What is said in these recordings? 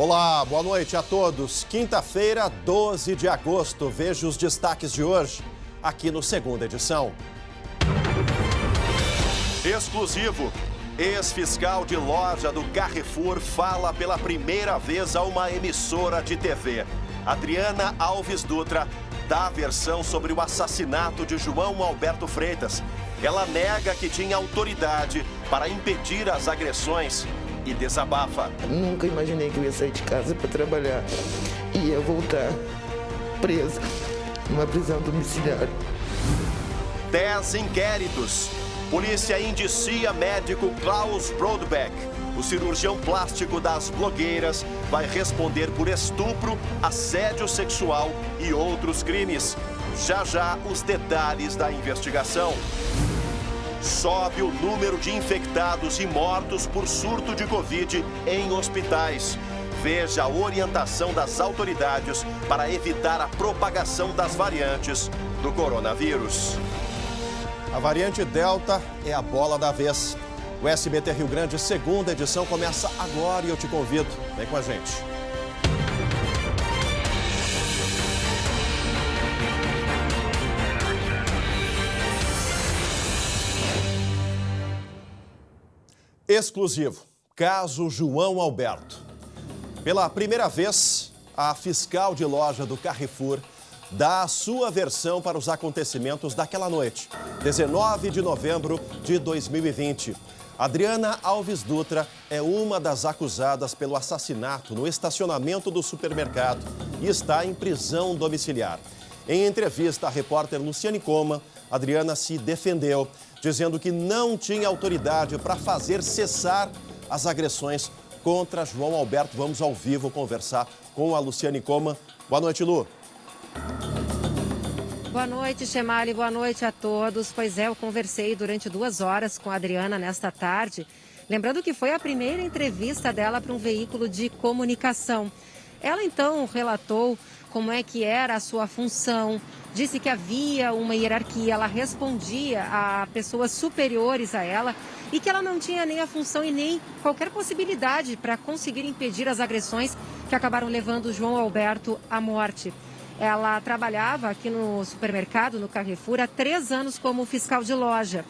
Olá, boa noite a todos. Quinta-feira, 12 de agosto. Veja os destaques de hoje, aqui no Segunda Edição. Exclusivo. Ex-fiscal de loja do Carrefour fala pela primeira vez a uma emissora de TV. Adriana Alves Dutra dá versão sobre o assassinato de João Alberto Freitas. Ela nega que tinha autoridade para impedir as agressões e desabafa. Nunca imaginei que eu ia sair de casa para trabalhar e ia voltar presa numa prisão domiciliar. 10 inquéritos. Polícia indicia médico Klaus Brodbeck. O cirurgião plástico das blogueiras vai responder por estupro, assédio sexual e outros crimes. Já já os detalhes da investigação. Sobe o número de infectados e mortos por surto de Covid em hospitais. Veja a orientação das autoridades para evitar a propagação das variantes do coronavírus. A variante Delta é a bola da vez. O SBT Rio Grande, Segunda Edição, começa agora e eu te convido. Vem com a gente. Exclusivo. Caso João Alberto. Pela primeira vez, a fiscal de loja do Carrefour dá a sua versão para os acontecimentos daquela noite, 19 de novembro de 2020. Adriana Alves Dutra é uma das acusadas pelo assassinato no estacionamento do supermercado e está em prisão domiciliar. Em entrevista à repórter Luciane Coma, Adriana se defendeu, dizendo que não tinha autoridade para fazer cessar as agressões contra João Alberto. Vamos ao vivo conversar com a Luciane Coma. Boa noite, Lu. Boa noite, Chemali. Boa noite a todos. Pois é, eu conversei durante 2 horas com a Adriana nesta tarde. Lembrando que foi a primeira entrevista dela para um veículo de comunicação. Ela, então, relatou como é que era a sua função, disse que havia uma hierarquia, ela respondia a pessoas superiores a ela e que ela não tinha nem a função e nem qualquer possibilidade para conseguir impedir as agressões que acabaram levando João Alberto à morte. Ela trabalhava aqui no supermercado, no Carrefour, há 3 anos como fiscal de loja.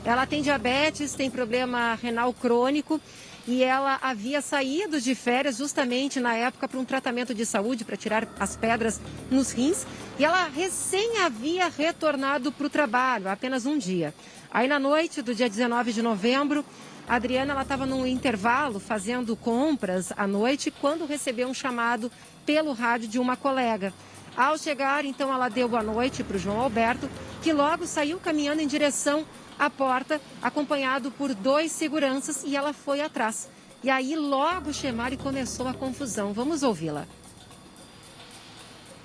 Ela tem diabetes, tem problema renal crônico e ela havia saído de férias justamente na época para um tratamento de saúde, para tirar as pedras nos rins. E ela recém havia retornado para o trabalho, há apenas um dia. Aí na noite do dia 19 de novembro, a Adriana estava num intervalo fazendo compras à noite quando recebeu um chamado pelo rádio de uma colega. Ao chegar, então, ela deu boa noite para o João Alberto, que logo saiu caminhando em direção à porta, acompanhado por 2 seguranças, e ela foi atrás. E aí, logo, Chemali, começou a confusão. Vamos ouvi-la.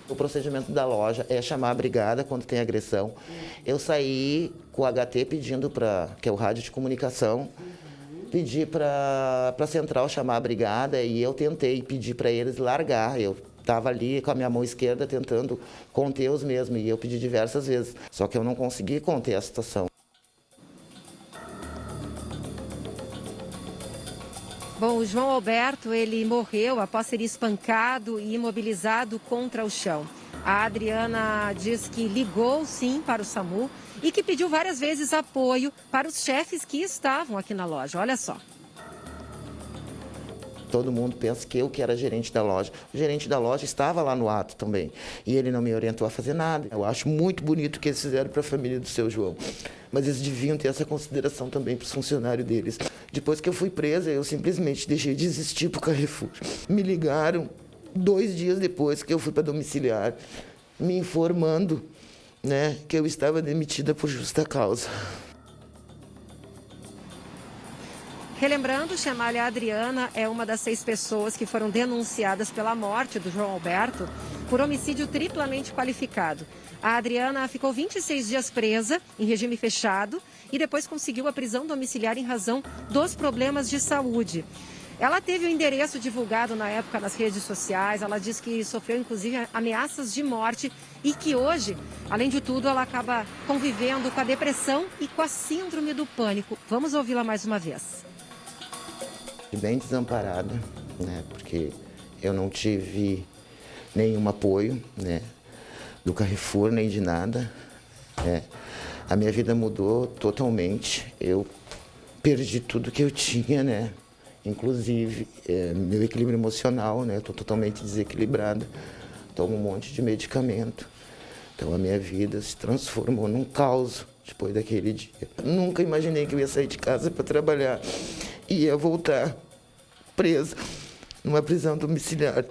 O procedimento da loja é chamar a brigada quando tem agressão. Eu saí com o HT pedindo que é o rádio de comunicação, pedi para a central chamar a brigada e eu tentei pedir para eles largar. Eu estava ali com a minha mão esquerda tentando conter os mesmos e eu pedi diversas vezes, só que eu não consegui conter a situação. Bom, o João Alberto, ele morreu após ser espancado e imobilizado contra o chão. A Adriana diz que ligou sim para o SAMU e que pediu várias vezes apoio para os chefes que estavam aqui na loja. Olha só. Todo mundo pensa que eu que era gerente da loja. O gerente da loja estava lá no ato também. E ele não me orientou a fazer nada. Eu acho muito bonito o que eles fizeram para a família do seu João. Mas eles deviam ter essa consideração também para os funcionários deles. Depois que eu fui presa, eu simplesmente deixei de existir para o Carrefour. Me ligaram 2 dias depois que eu fui para domiciliar, me informando, né, que eu estava demitida por justa causa. Relembrando, Chemali, a Adriana é uma das 6 pessoas que foram denunciadas pela morte do João Alberto por homicídio triplamente qualificado. A Adriana ficou 26 dias presa, em regime fechado, e depois conseguiu a prisão domiciliar em razão dos problemas de saúde. Ela teve o endereço divulgado na época nas redes sociais, ela diz que sofreu inclusive ameaças de morte e que hoje, além de tudo, ela acaba convivendo com a depressão e com a síndrome do pânico. Vamos ouvi-la mais uma vez. Bem desamparada, né? Porque eu não tive nenhum apoio, né, do Carrefour, nem de nada. A minha vida mudou totalmente, eu perdi tudo que eu tinha, né, inclusive meu equilíbrio emocional, né, estou totalmente desequilibrada, tomo um monte de medicamento. Então a minha vida se transformou num caos depois daquele dia. Nunca imaginei que eu ia sair de casa para trabalhar e ia voltar presa numa prisão domiciliar.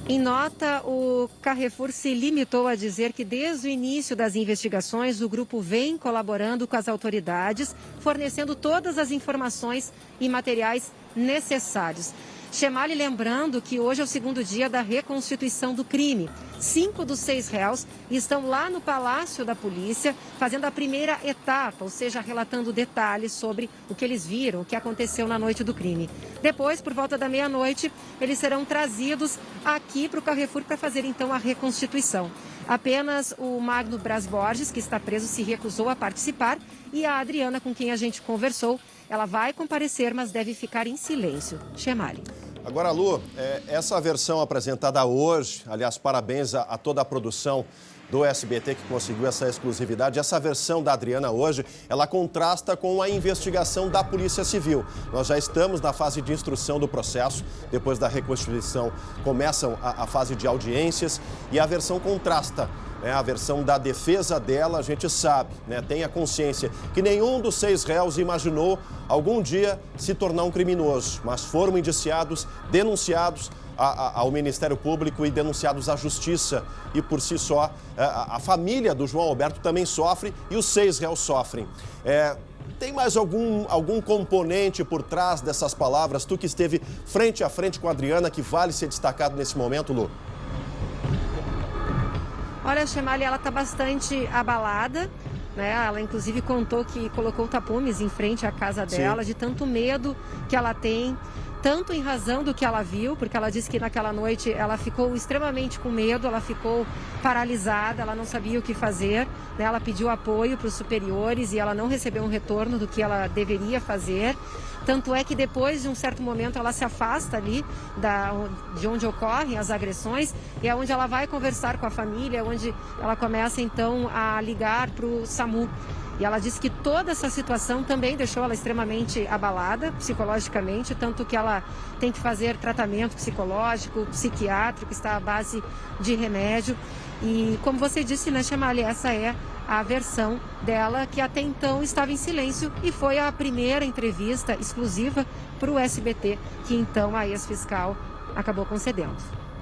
Em nota, o Carrefour se limitou a dizer que desde o início das investigações, o grupo vem colaborando com as autoridades, fornecendo todas as informações e materiais necessários. Chemali lembrando que hoje é o segundo dia da reconstituição do crime. 5 dos 6 réus estão lá no Palácio da Polícia fazendo a primeira etapa, ou seja, relatando detalhes sobre o que eles viram, o que aconteceu na noite do crime. Depois, por volta da meia-noite, eles serão trazidos aqui para o Carrefour para fazer então a reconstituição. Apenas o Magno Braz Borges, que está preso, se recusou a participar, e a Adriana, com quem a gente conversou, ela vai comparecer, mas deve ficar em silêncio. Chemali. Agora, Lu, essa versão apresentada hoje, aliás, parabéns a toda a produção do SBT que conseguiu essa exclusividade. Essa versão da Adriana hoje, ela contrasta com a investigação da Polícia Civil. Nós já estamos na fase de instrução do processo, depois da reconstituição começam a fase de audiências e a versão contrasta. A versão da defesa dela, a gente sabe, né, tem a consciência que nenhum dos 6 réus imaginou algum dia se tornar um criminoso, mas foram indiciados, denunciados ao Ministério Público e denunciados à Justiça. E por si só, a família do João Alberto também sofre e os 6 réus sofrem. Tem mais algum componente por trás dessas palavras? Tu que esteve frente a frente com a Adriana, que vale ser destacado nesse momento, Lu? Olha, a Chemali, ela está bastante abalada, né? Ela, inclusive, contou que colocou tapumes em frente à casa dela, de tanto medo que ela tem, tanto em razão do que ela viu, porque ela disse que naquela noite ela ficou extremamente com medo, ela ficou paralisada, ela não sabia o que fazer, né? Ela pediu apoio para os superiores e ela não recebeu um retorno do que ela deveria fazer. Tanto é que depois de um certo momento ela se afasta ali de onde ocorrem as agressões e é onde ela vai conversar com a família, é onde ela começa então a ligar para o SAMU. E ela disse que toda essa situação também deixou ela extremamente abalada psicologicamente, tanto que ela tem que fazer tratamento psicológico, psiquiátrico, está à base de remédio. E como você disse, né, Chemali, essa é a versão dela, que até então estava em silêncio, e foi a primeira entrevista exclusiva para o SBT, que então a ex-fiscal acabou concedendo.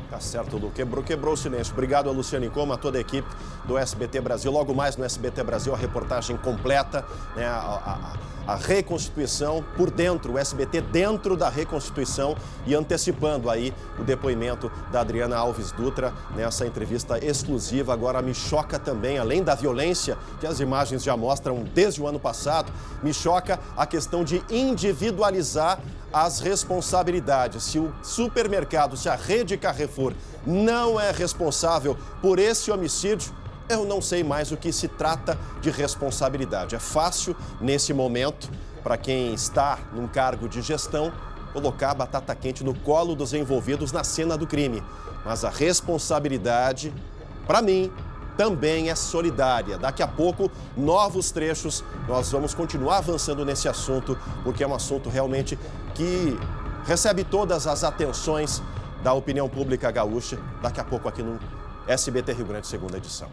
Tá certo, Lu. Quebrou o silêncio. Obrigado a Luciane Coma, a toda a equipe do SBT Brasil. Logo mais no SBT Brasil, a reportagem completa, né, a reconstituição por dentro, o SBT dentro da reconstituição e antecipando aí o depoimento da Adriana Alves Dutra nessa entrevista exclusiva. Agora me choca também, além da violência que as imagens já mostram desde o ano passado, me choca a questão de individualizar as responsabilidades. Se o supermercado, se a rede Carrefour não é responsável por esse homicídio, eu não sei mais o que se trata de responsabilidade. É fácil, nesse momento, para quem está num cargo de gestão, colocar a batata quente no colo dos envolvidos na cena do crime. Mas a responsabilidade, para mim, também é solidária. Daqui a pouco, novos trechos, nós vamos continuar avançando nesse assunto, porque é um assunto realmente que recebe todas as atenções da opinião pública gaúcha. Daqui a pouco aqui no SBT Rio Grande, segunda edição.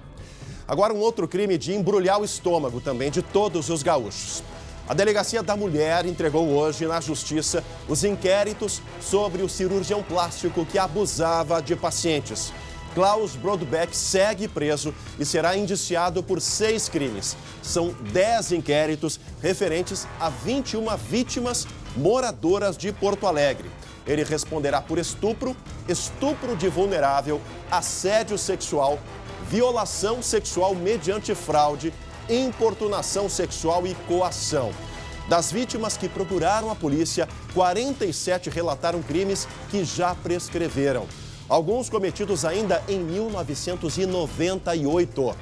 Agora um outro crime de embrulhar o estômago também de todos os gaúchos. A Delegacia da Mulher entregou hoje na Justiça os inquéritos sobre o cirurgião plástico que abusava de pacientes. Klaus Brodbeck segue preso e será indiciado por 6 crimes. São 10 inquéritos referentes a 21 vítimas moradoras de Porto Alegre. Ele responderá por estupro, estupro de vulnerável, assédio sexual, violação sexual mediante fraude, importunação sexual e coação. Das vítimas que procuraram a polícia, 47 relataram crimes que já prescreveram. Alguns cometidos ainda em 1998.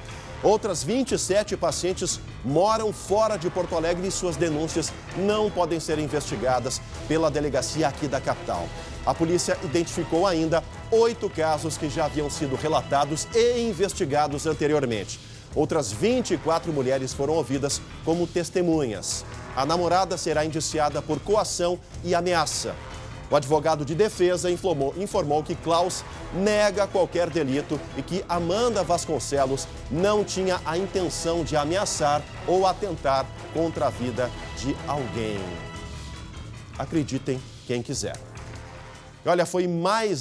Outras 27 pacientes moram fora de Porto Alegre e suas denúncias não podem ser investigadas pela delegacia aqui da capital. A polícia identificou ainda 8 casos que já haviam sido relatados e investigados anteriormente. Outras 24 mulheres foram ouvidas como testemunhas. A namorada será indiciada por coação e ameaça. O advogado de defesa informou que Klaus nega qualquer delito e que Amanda Vasconcelos não tinha a intenção de ameaçar ou atentar contra a vida de alguém. Acreditem quem quiser. Olha,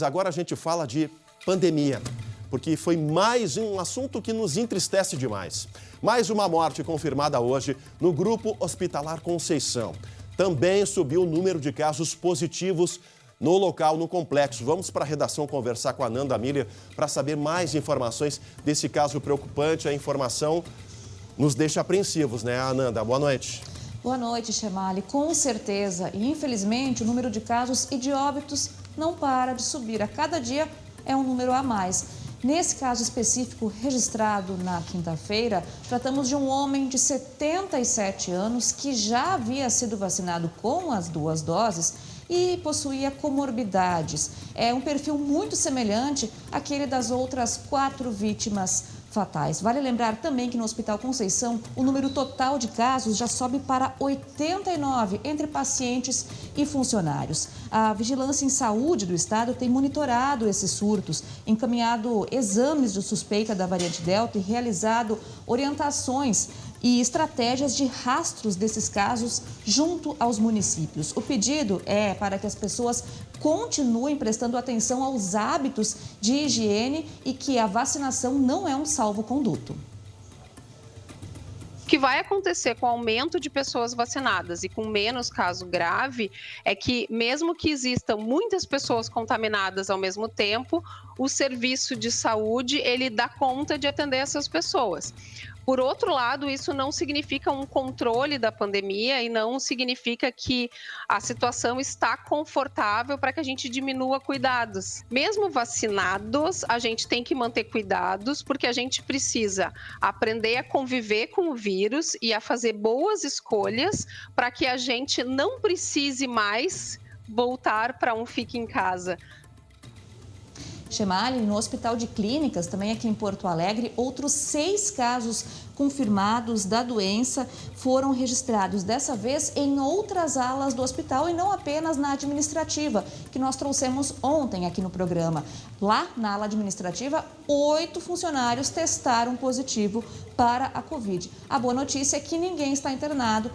agora a gente fala de pandemia, porque foi mais um assunto que nos entristece demais. Mais uma morte confirmada hoje no Grupo Hospitalar Conceição. Também subiu o número de casos positivos no local, no complexo. Vamos para a redação conversar com a Nanda Miller para saber mais informações desse caso preocupante. A informação nos deixa apreensivos, né, Ananda? Boa noite. Boa noite, Chemali. Com certeza. E, infelizmente, o número de casos e de óbitos não para de subir. A cada dia é um número a mais. Nesse caso específico registrado na quinta-feira, tratamos de um homem de 77 anos que já havia sido vacinado com as 2 doses e possuía comorbidades. É um perfil muito semelhante àquele das outras 4 vítimas fatais. Vale lembrar também que no Hospital Conceição, o número total de casos já sobe para 89 entre pacientes e funcionários. A Vigilância em Saúde do Estado tem monitorado esses surtos, encaminhado exames de suspeita da variante Delta e realizado orientações e estratégias de rastros desses casos junto aos municípios. O pedido é para que as pessoas continuem prestando atenção aos hábitos de higiene e que a vacinação não é um salvo-conduto. O que vai acontecer com o aumento de pessoas vacinadas e com menos caso grave é que, mesmo que existam muitas pessoas contaminadas ao mesmo tempo, o serviço de saúde ele dá conta de atender essas pessoas. Por outro lado, isso não significa um controle da pandemia e não significa que a situação está confortável para que a gente diminua cuidados. Mesmo vacinados, a gente tem que manter cuidados porque a gente precisa aprender a conviver com o vírus e a fazer boas escolhas para que a gente não precise mais voltar para um fique em casa. Chemali, no Hospital de Clínicas, também aqui em Porto Alegre, outros 6 casos confirmados da doença foram registrados, dessa vez em outras alas do hospital e não apenas na administrativa, que nós trouxemos ontem aqui no programa. Lá, na ala administrativa, 8 funcionários testaram positivo para a Covid. A boa notícia é que ninguém está internado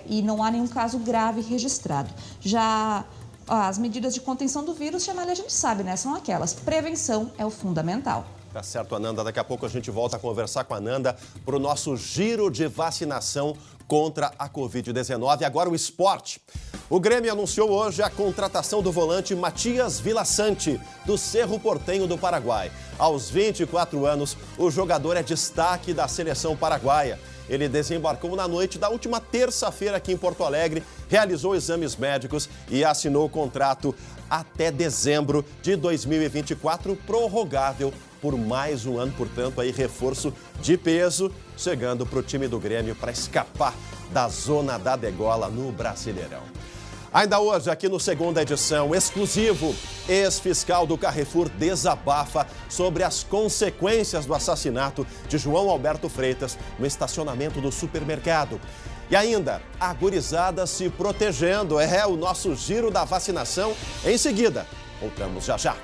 e não há nenhum caso grave registrado. Já as medidas de contenção do vírus, Chemali, a gente sabe, né? São aquelas. Prevenção é o fundamental. Tá certo, Ananda. Daqui a pouco a gente volta a conversar com a Ananda para o nosso giro de vacinação contra a Covid-19. Agora o esporte. O Grêmio anunciou hoje a contratação do volante Matias Villasanti, do Cerro Porteño do Paraguai. Aos 24 anos, o jogador é destaque da seleção paraguaia. Ele desembarcou na noite da última terça-feira aqui em Porto Alegre, realizou exames médicos e assinou o contrato até dezembro de 2024, prorrogável por mais um ano. Portanto, aí reforço de peso, chegando para o time do Grêmio para escapar da zona da degola no Brasileirão. Ainda hoje, aqui no Segunda Edição, exclusivo, ex-fiscal do Carrefour desabafa sobre as consequências do assassinato de João Alberto Freitas no estacionamento do supermercado. E ainda, a gurizada se protegendo. É o nosso giro da vacinação. Em seguida, voltamos já já.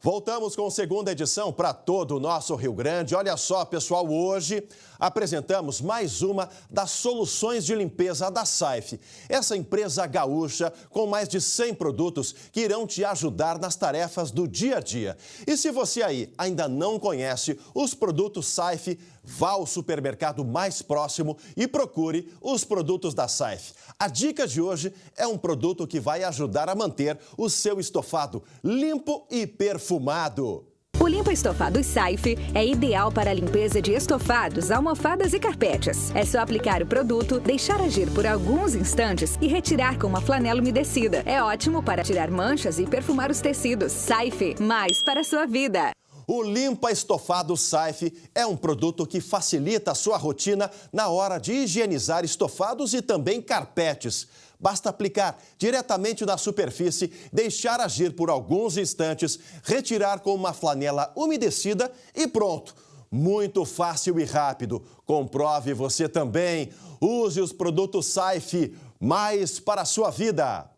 Voltamos com a Segunda Edição para todo o nosso Rio Grande. Olha só, pessoal, hoje apresentamos mais uma das soluções de limpeza da Saif. Essa empresa gaúcha com mais de 100 produtos que irão te ajudar nas tarefas do dia a dia. E se você aí ainda não conhece os produtos Saif, vá ao supermercado mais próximo e procure os produtos da Saif. A dica de hoje é um produto que vai ajudar a manter o seu estofado limpo e perfumado. O Limpa Estofados Saif é ideal para a limpeza de estofados, almofadas e carpetes. É só aplicar o produto, deixar agir por alguns instantes e retirar com uma flanela umedecida. É ótimo para tirar manchas e perfumar os tecidos. Saif, mais para a sua vida. O Limpa Estofados Saif é um produto que facilita a sua rotina na hora de higienizar estofados e também carpetes. Basta aplicar diretamente na superfície, deixar agir por alguns instantes, retirar com uma flanela umedecida e pronto. Muito fácil e rápido. Comprove você também. Use os produtos Saif, mais para a sua vida.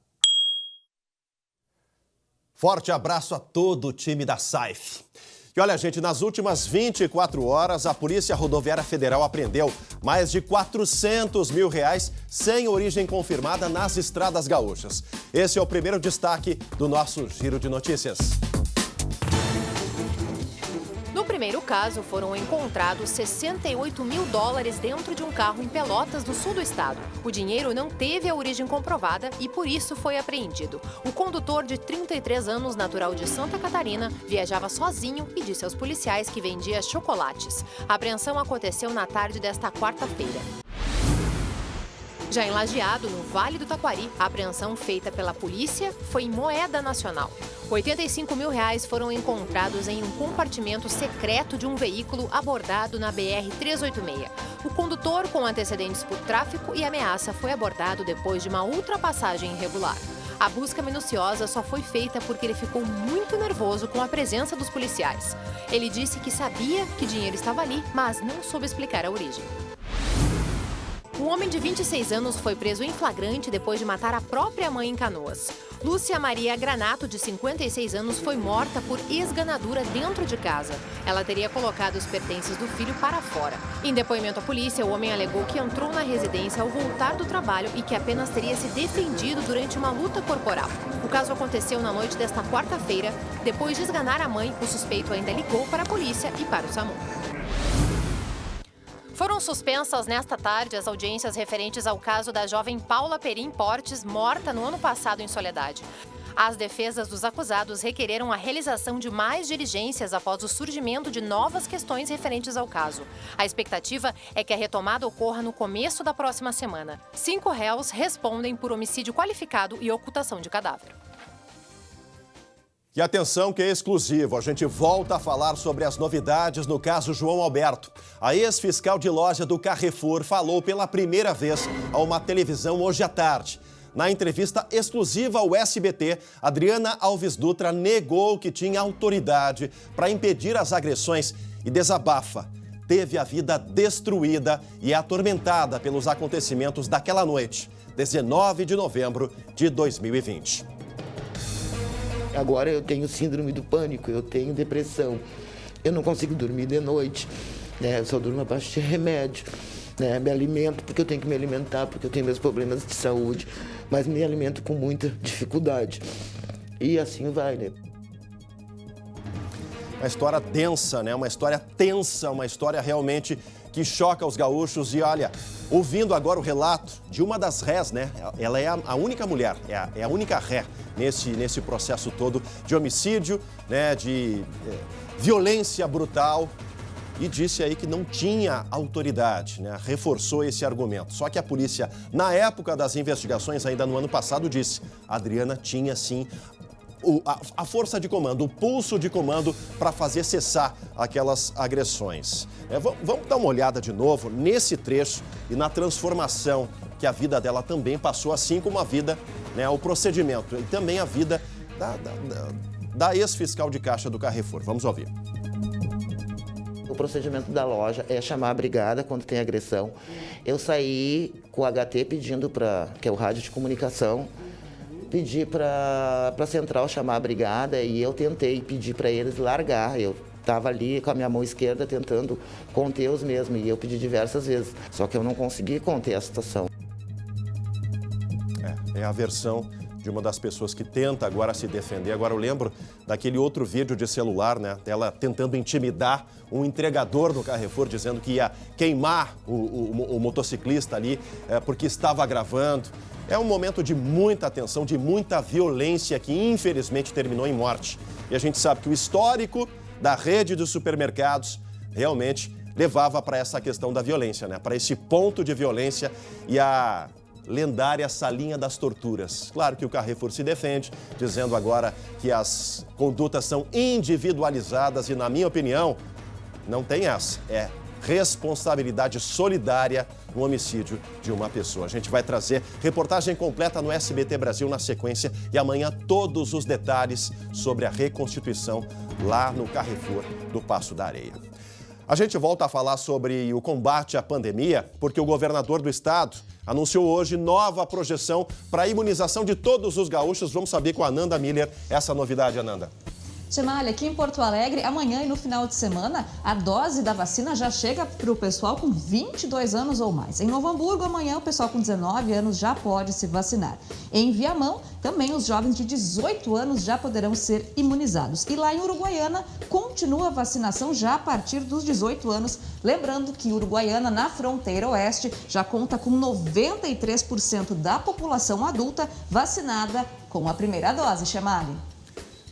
Forte abraço a todo o time da Saif. E olha, gente, nas últimas 24 horas, a Polícia Rodoviária Federal apreendeu mais de R$400 mil sem origem confirmada nas estradas gaúchas. Esse é o primeiro destaque do nosso Giro de Notícias. No primeiro caso, foram encontrados $68 mil dentro de um carro em Pelotas, no sul do estado. O dinheiro não teve a origem comprovada e, por isso, foi apreendido. O condutor, de 33 anos, natural de Santa Catarina, viajava sozinho e disse aos policiais que vendia chocolates. A apreensão aconteceu na tarde desta quarta-feira. Já em Lajeado, no Vale do Taquari, a apreensão feita pela polícia foi em moeda nacional. R$85 mil foram encontrados em um compartimento secreto de um veículo abordado na BR-386. O condutor, com antecedentes por tráfico e ameaça, foi abordado depois de uma ultrapassagem irregular. A busca minuciosa só foi feita porque ele ficou muito nervoso com a presença dos policiais. Ele disse que sabia que dinheiro estava ali, mas não soube explicar a origem. Um homem de 26 anos foi preso em flagrante depois de matar a própria mãe em Canoas. Lúcia Maria Granato, de 56 anos, foi morta por esganadura dentro de casa. Ela teria colocado os pertences do filho para fora. Em depoimento à polícia, o homem alegou que entrou na residência ao voltar do trabalho e que apenas teria se defendido durante uma luta corporal. O caso aconteceu na noite desta quarta-feira. Depois de esganar a mãe, o suspeito ainda ligou para a polícia e para o SAMU. Foram suspensas nesta tarde as audiências referentes ao caso da jovem Paula Perim Portes, morta no ano passado em Soledade. As defesas dos acusados requereram a realização de mais diligências após o surgimento de novas questões referentes ao caso. A expectativa é que a retomada ocorra no começo da próxima semana. 5 réus respondem por homicídio qualificado e ocultação de cadáver. E atenção que é exclusivo, a gente volta a falar sobre as novidades no caso João Alberto. A ex-fiscal de loja do Carrefour falou pela primeira vez a uma televisão hoje à tarde. Na entrevista exclusiva ao SBT, Adriana Alves Dutra negou que tinha autoridade para impedir as agressões e desabafa. Teve a vida destruída e é atormentada pelos acontecimentos daquela noite, 19 de novembro de 2020. Agora eu tenho síndrome do pânico, eu tenho depressão, eu não consigo dormir de noite, né? Eu só durmo a base de remédio, né? Me alimento porque eu tenho que me alimentar, porque eu tenho meus problemas de saúde, mas me alimento com muita dificuldade. E assim vai, né? Uma história densa, né? Uma história tensa, uma história realmente que choca os gaúchos. E olha, ouvindo agora o relato de uma das rés, né? Ela é a única mulher, é a única ré nesse processo todo de homicídio, né? De violência brutal. E disse aí que não tinha autoridade, né? Reforçou esse argumento. Só que a polícia, na época das investigações, ainda no ano passado, disse: a Adriana tinha sim a força de comando, o pulso de comando para fazer cessar aquelas agressões. Vamos dar uma olhada de novo nesse trecho e na transformação que a vida dela também passou, assim como a vida, né, o procedimento e também a vida da ex-fiscal de caixa do Carrefour. Vamos ouvir. O procedimento da loja é chamar a brigada quando tem agressão. Eu saí com o HT pedindo que é o rádio de comunicação, pedi para a central chamar a brigada e eu tentei pedir para eles largar. Eu estava ali com a minha mão esquerda tentando conter-os mesmo e eu pedi diversas vezes, só que eu não consegui conter a situação. É a versão de uma das pessoas que tenta agora se defender. Agora eu lembro daquele outro vídeo de celular, né? Ela tentando intimidar um entregador do Carrefour, dizendo que ia queimar o motociclista ali porque estava gravando. É um momento de muita tensão, de muita violência que infelizmente terminou em morte. E a gente sabe que o histórico da rede de supermercados realmente levava para essa questão da violência, né? Para esse ponto de violência e a lendária salinha das torturas. Claro que o Carrefour se defende, dizendo agora que as condutas são individualizadas e, na minha opinião, não tem essa. É responsabilidade solidária no homicídio de uma pessoa. A gente vai trazer reportagem completa no SBT Brasil na sequência e amanhã todos os detalhes sobre a reconstituição lá no Carrefour do Passo da Areia. A gente volta a falar sobre o combate à pandemia porque o governador do estado anunciou hoje nova projeção para a imunização de todos os gaúchos. Vamos saber com a Ananda Miller essa novidade, Ananda. Chemalha, aqui em Porto Alegre, amanhã e no final de semana, a dose da vacina já chega para o pessoal com 22 anos ou mais. Em Novo Hamburgo, amanhã o pessoal com 19 anos já pode se vacinar. Em Viamão, também os jovens de 18 anos já poderão ser imunizados. E lá em Uruguaiana, continua a vacinação já a partir dos 18 anos. Lembrando que Uruguaiana, na fronteira oeste, já conta com 93% da população adulta vacinada com a primeira dose. Chemalha.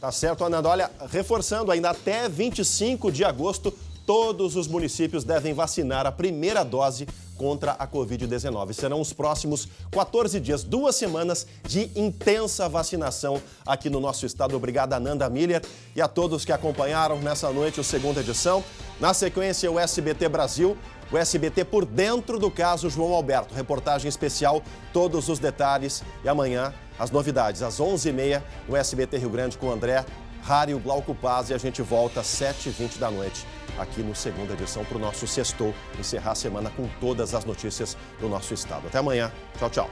Tá certo, Ananda. Olha, reforçando ainda até 25 de agosto, todos os municípios devem vacinar a primeira dose contra a Covid-19. Serão os próximos 14 dias, 2 semanas de intensa vacinação aqui no nosso estado. Obrigado, Ananda Miller, e a todos que acompanharam nessa noite a segunda edição. Na sequência, o SBT Brasil, o SBT por dentro do caso João Alberto. Reportagem especial, todos os detalhes. E amanhã, as novidades, às 11h30, no SBT Rio Grande com o André Rari e o Glauco Paz. E a gente volta às 7h20 da noite, aqui no segunda edição, para o nosso Sextou, encerrar a semana com todas as notícias do nosso estado. Até amanhã. Tchau, tchau.